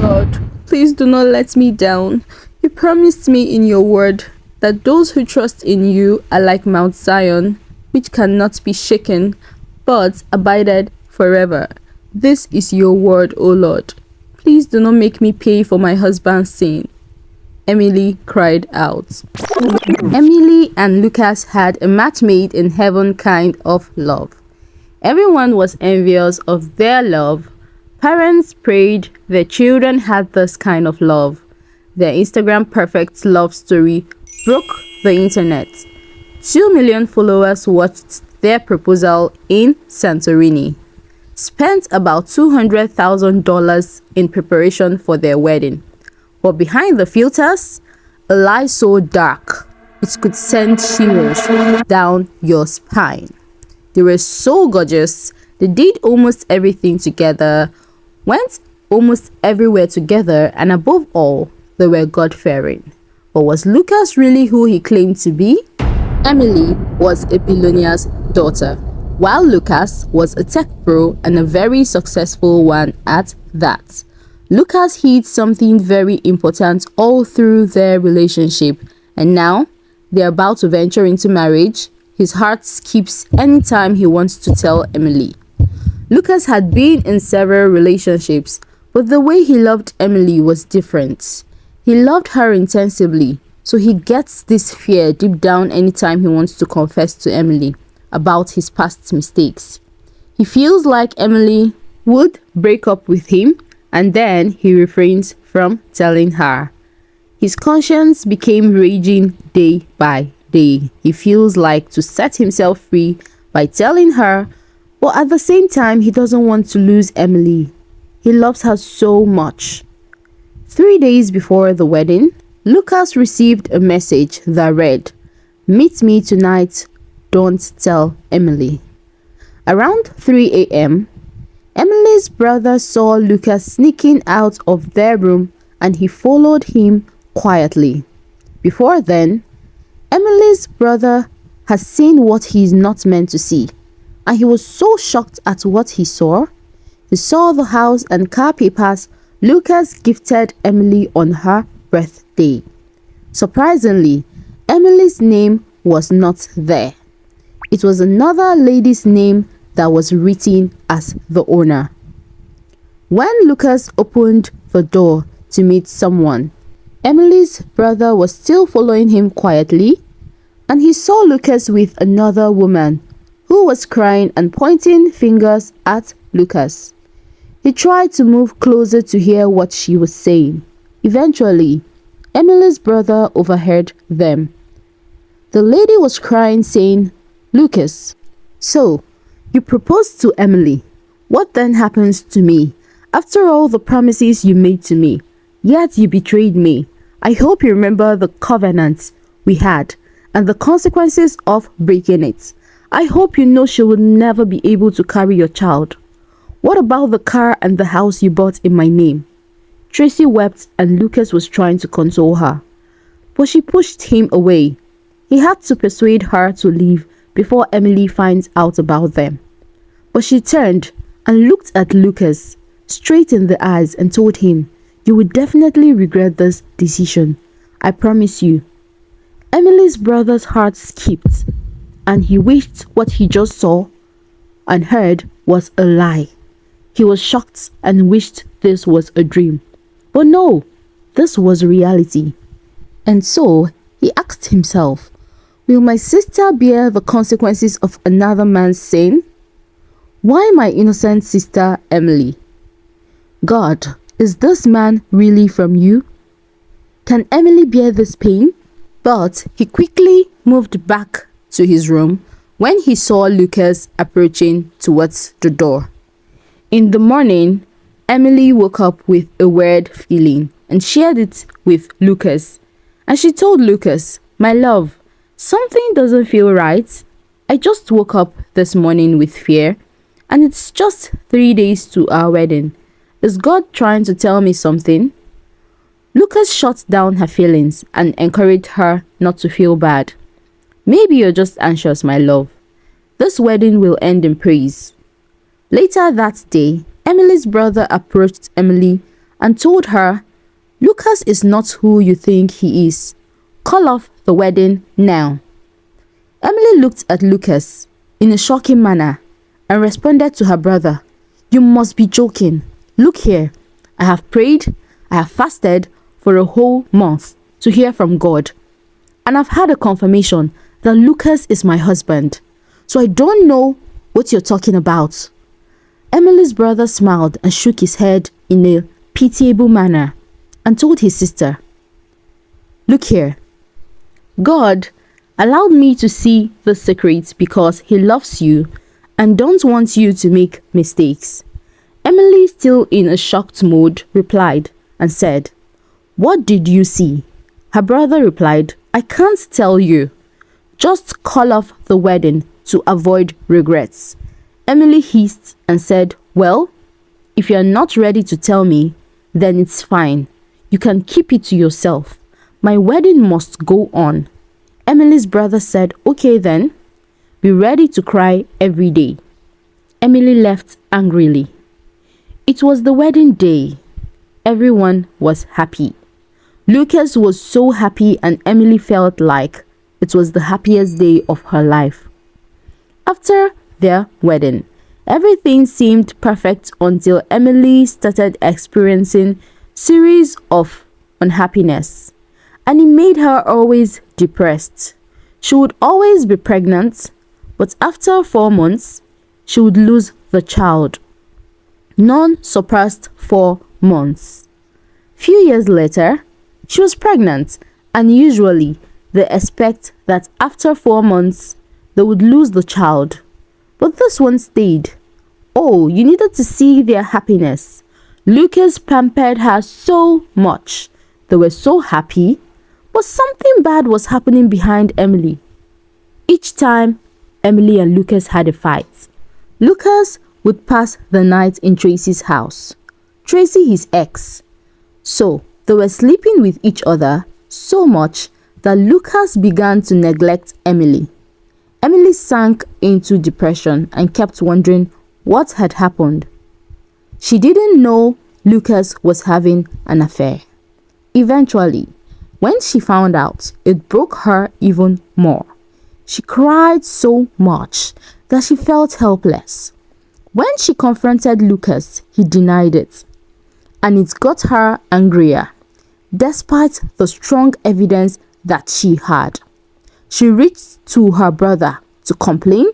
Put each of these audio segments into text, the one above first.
Lord, please do not let me down. You promised me in your word that those who trust in you are like Mount Zion, which cannot be shaken, but abided forever. This is your word, O Lord. Please do not make me pay for my husband's sin. Emily cried out. Emily and Lucas had a match made in heaven kind of love. Everyone was envious of their love. Parents prayed their children had this kind of love. Their Instagram perfect love story broke the internet. 2 million followers watched their proposal in Santorini, spent about $200,000 in preparation for their wedding. But behind the filters, a lie so dark it could send shivers down your spine. They were so gorgeous. They did almost everything together, went almost everywhere together, and above all, they were God-fearing. But was Lucas really who he claimed to be? Emily was a billionaire's daughter, while Lucas was a tech bro and a very successful one at that. Lucas hid something very important all through their relationship, and now they're about to venture into marriage. His heart skips anytime he wants to tell Emily. Lucas had been in several relationships, but the way he loved Emily was different. He loved her intensively, so he gets this fear deep down anytime he wants to confess to Emily about his past mistakes. He feels like Emily would break up with him, and then he refrains from telling her. His conscience became raging day by day. He feels like to set himself free by telling her, but at the same time, he doesn't want to lose Emily. He loves her so much. 3 days before the wedding, Lucas received a message that read, "Meet me tonight, don't tell Emily." Around 3 a.m., Emily's brother saw Lucas sneaking out of their room and he followed him quietly. Before then, Emily's brother has seen what he is not meant to see, and he was so shocked at what he saw. He saw the house and car papers Lucas gifted Emily on her birthday. Surprisingly, Emily's name was not there. It was another lady's name that was written as the owner. When Lucas opened the door to meet someone, Emily's brother was still following him quietly, and he saw Lucas with another woman who was crying and pointing fingers at Lucas. He tried to move closer to hear what she was saying. Eventually, Emily's brother overheard them. The lady was crying, saying, "Lucas, so you proposed to Emily. What then happens to me? After all the promises you made to me, yet you betrayed me. I hope you remember the covenant we had and the consequences of breaking it. I hope you know she will never be able to carry your child. What about the car and the house you bought in my name?" Tracy wept and Lucas was trying to console her, but she pushed him away. He had to persuade her to leave before Emily finds out about them. But she turned and looked at Lucas straight in the eyes and told him, "You will definitely regret this decision. I promise you." Emily's brother's heart skipped, and he wished what he just saw and heard was a lie. He was shocked and wished this was a dream. But no, this was reality. And so he asked himself, will my sister bear the consequences of another man's sin? Why my innocent sister Emily? God, is this man really from you? Can Emily bear this pain? But he quickly moved back to his room when he saw Lucas approaching towards the door. In the morning, Emily woke up with a weird feeling and shared it with Lucas. And she told Lucas, "My love, something doesn't feel right. I just woke up this morning with fear, and it's just 3 days to our wedding. Is God trying to tell me something?" Lucas shut down her feelings and encouraged her not to feel bad. "Maybe you're just anxious, my love. This wedding will end in praise." Later that day, Emily's brother approached Emily and told her, "Lucas is not who you think he is. Call off the wedding now." Emily looked at Lucas in a shocking manner and responded to her brother, "You must be joking. Look here, I have prayed, I have fasted for a whole month to hear from God, and I've had a confirmation that Lucas is my husband, so I don't know what you're talking about." Emily's brother smiled and shook his head in a pitiable manner and told his sister, "Look here, God allowed me to see the secret because he loves you and don't want you to make mistakes." Emily, still in a shocked mood, replied and said, "What did you see?" Her brother replied, "I can't tell you. Just call off the wedding to avoid regrets." Emily hissed and said, "Well, if you're not ready to tell me, then it's fine. You can keep it to yourself. My wedding must go on." Emily's brother said, "Okay then, be ready to cry every day." Emily left angrily. It was the wedding day. Everyone was happy. Lucas was so happy, and Emily felt like it was the happiest day of her life. After their wedding, everything seemed perfect until Emily started experiencing series of unhappiness, and it made her always depressed. She would always be pregnant, but after 4 months, she would lose the child. None surpassed 4 months. Few years later, she was pregnant, and usually they expect that after 4 months, they would lose the child. But this one stayed. Oh, you needed to see their happiness. Lucas pampered her so much. They were so happy, but something bad was happening behind Emily. Each time Emily and Lucas had a fight, Lucas would pass the night in Tracy's house. Tracy, his ex. So they were sleeping with each other so much that Lucas began to neglect Emily. Emily sank into depression and kept wondering what had happened. She didn't know Lucas was having an affair. Eventually, when she found out, it broke her even more. She cried so much that she felt helpless. When she confronted Lucas, he denied it, and it got her angrier, despite the strong evidence that she had. She reached to her brother to complain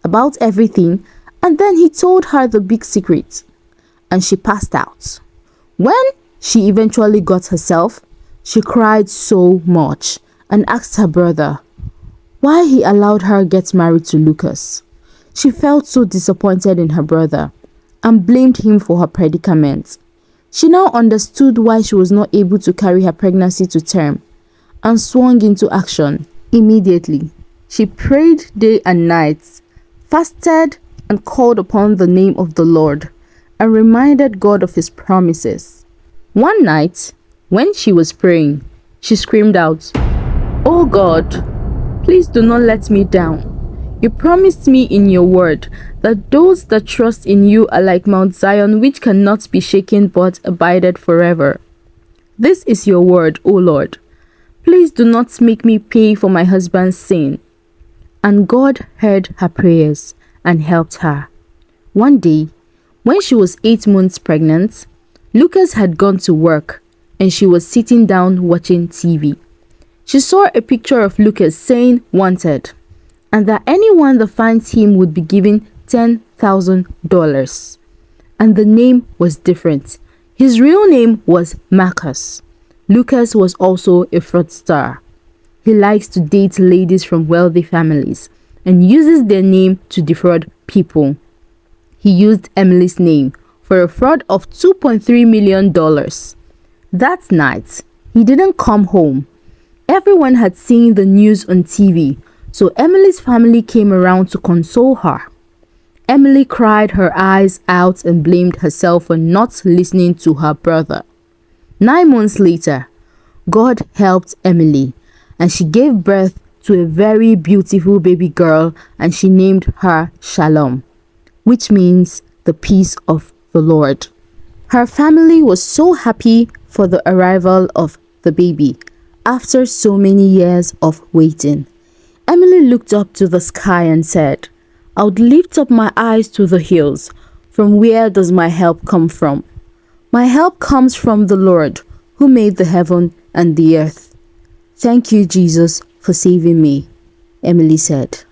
about everything, and then he told her the big secret, and she passed out. When she eventually got herself, she cried so much and asked her brother why he allowed her get married to Lucas. She felt so disappointed in her brother and blamed him for her predicament. She now understood why she was not able to carry her pregnancy to term and swung into action immediately. She prayed day and night, fasted and called upon the name of the Lord and reminded God of his promises. One night, when she was praying, she screamed out, "Oh God, please do not let me down. You promised me in your word that those that trust in you are like Mount Zion, which cannot be shaken but abided forever. This is your word, O Lord. Please do not make me pay for my husband's sin." And God heard her prayers and helped her. One day, when she was 8 months pregnant, Lucas had gone to work and she was sitting down watching TV. She saw a picture of Lucas saying "wanted," and that anyone that finds him would be given $10,000. And the name was different. His real name was Marcus. Lucas was also a fraudster. He likes to date ladies from wealthy families and uses their name to defraud people. He used Emily's name for a fraud of $2.3 million. That night, he didn't come home. Everyone had seen the news on TV, so Emily's family came around to console her. Emily cried her eyes out and blamed herself for not listening to her brother. 9 months later, God helped Emily, and she gave birth to a very beautiful baby girl, and she named her Shalom, which means the peace of the Lord. Her family was so happy for the arrival of the baby after so many years of waiting. Emily looked up to the sky and said, "I would lift up my eyes to the hills. From where does my help come from? My help comes from the Lord, who made the heaven and the earth." "Thank you, Jesus, for saving me," Emily said.